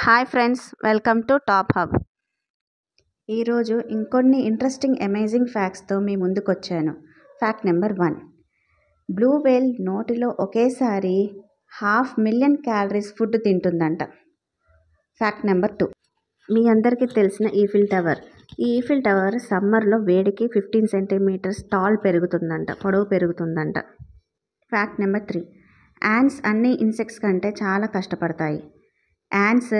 Hi friends, welcome to top hub. ఈరోజు ఇంకొన్ని interesting amazing ఫ్యాక్ట్స్తో మీ ముందుకు వచ్చాను. Fact number 1. బ్లూ వేల్ నోటిలో ఒకేసారి 500,000 క్యాలరీస్ ఫుడ్ తింటుందంట. Fact number 2. మీ అందరికీ తెలిసిన ఈఫిల్ టవర్. ఈ ఈఫిల్ టవర్ సమ్మర్లో వేడికి 15 సెంటీమీటర్స్ పొడవు పెరుగుతుందంట. Fact number 3. యాంట్స్ అన్ని ఇన్సెక్ట్స్ కంటే చాలా కష్టపడతాయి. యాంట్స్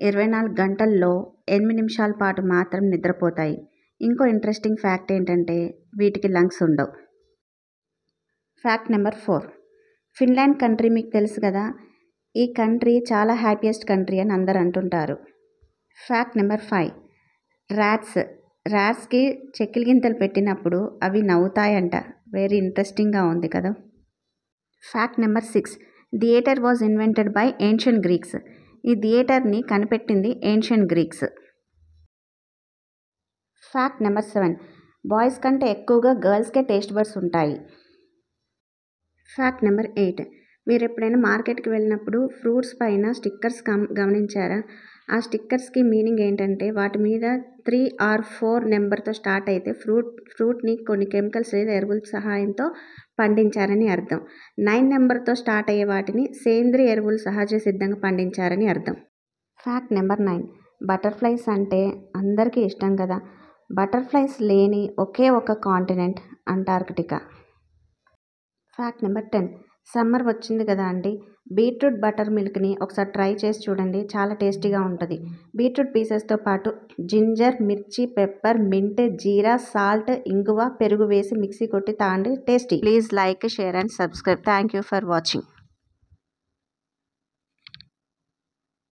24 గంటల్లో 8 నిమిషాల పాటు మాత్రం నిద్రపోతాయి. ఇంకో ఇంట్రెస్టింగ్ ఫ్యాక్ట్ ఏంటంటే వీటికి లంగ్స్ ఉండవు. Fact number 4. ఫిన్లాండ్ కంట్రీ మీకు తెలుసు కదా. ఈ కంట్రీ చాలా హ్యాపీయెస్ట్ కంట్రీ అని అందరు అంటుంటారు. Fact number 5. ర్యాట్స్కి చెక్కిలి గింతలు పెట్టినప్పుడు అవి నవ్వుతాయంట. వెరీ ఇంట్రెస్టింగ్గా ఉంది కదా. Fact number 6. Theatre was invented by ancient Greeks. ఈ థియేటర్ని కనిపెట్టింది ancient Greeks. Fact number 7. Boys కంటే ఎక్కువగా గర్ల్స్కే టేస్ట్ బడ్స్ ఉంటాయి. Fact number 8. మీరు ఎప్పుడైనా మార్కెట్కి వెళ్ళినప్పుడు ఫ్రూట్స్ పైన స్టిక్కర్స్ గమనించారా? ఆ స్టిక్కర్స్కి మీనింగ్ ఏంటంటే వాటి మీద 3 or 4 నెంబర్తో స్టార్ట్ అయితే ఫ్రూట్ని కొన్ని కెమికల్స్ లేదా ఎరువుల సహాయంతో పండించారని అర్థం. 9 నెంబర్తో స్టార్ట్ అయ్యే వాటిని సేంద్రియ ఎరువులు సహజ సిద్ధంగా పండించారని అర్థం. Fact number 9. బటర్ఫ్లైస్ అంటే అందరికీ ఇష్టం కదా. బటర్ఫ్లైస్ లేని ఒకే ఒక continent Antarctica. Fact number 10. Summer వచ్చింది కదా అండి. బీట్రూట్ బటర్ మిల్క్ని ఒకసారి ట్రై చేసి చూడండి, చాలా టేస్టీగా ఉంటుంది. బీట్రూట్ పీసెస్తో పాటు జింజర్, మిర్చి, పెప్పర్, మింట్, జీరా, సాల్ట్, ఇంగువ, పెరుగు వేసి మిక్సీ కొట్టి తాగండి. Tasty. Please like, share and subscribe. Thank you for watching.